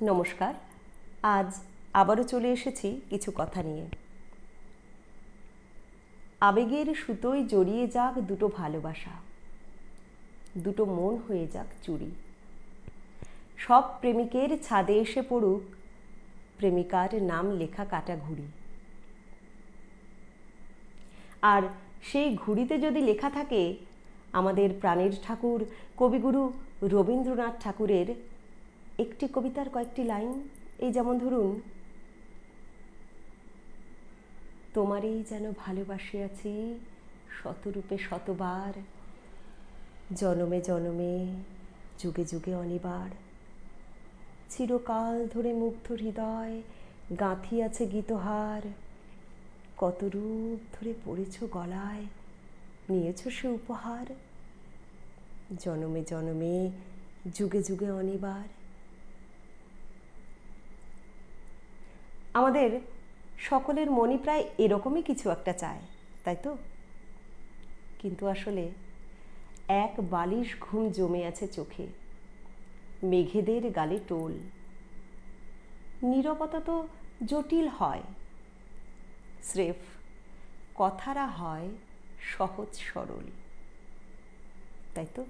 নমস্কার। আজ আবারও চলে এসেছি কিছু কথা নিয়ে। আবেগের সুতোয় জড়িয়ে যাক দুটো ভালোবাসা, দুটো মন হয়ে যাক চুরি। সব প্রেমিকের ছাদে এসে পড়ুক প্রেমিকার নাম লেখা কাটা ঘুড়ি। আর সেই ঘুড়িতে যদি লেখা থাকে আমাদের প্রাণের ঠাকুর কবিগুরু রবীন্দ্রনাথ ঠাকুরের একটি কবিতার কয়েকটি লাইন, এই যেমন ধরুন, তোমারই যেন ভালোবাসিয়াছি শতরূপে শতবার, জনমে জনমে যুগে যুগে অনিবার, চিরকাল ধরে মুগ্ধ হৃদয় গাঁথিয়াছে গীতহার, কত রূপ ধরে পড়েছ গলায় নিয়েছ সে উপহার, জনমে জনমে যুগে যুগে অনিবার। আমাদের সকলের মনই প্রায় এরকমই কিছু একটা চায়, তাই তো? কিন্তু আসলে এক বালিশ ঘুম জমে আছে চোখে, মেঘেদের গালে টোল। নীরবতা তো জটিল হয়, স্রেফ কথারা হয় সহজ সরল, তাই তো?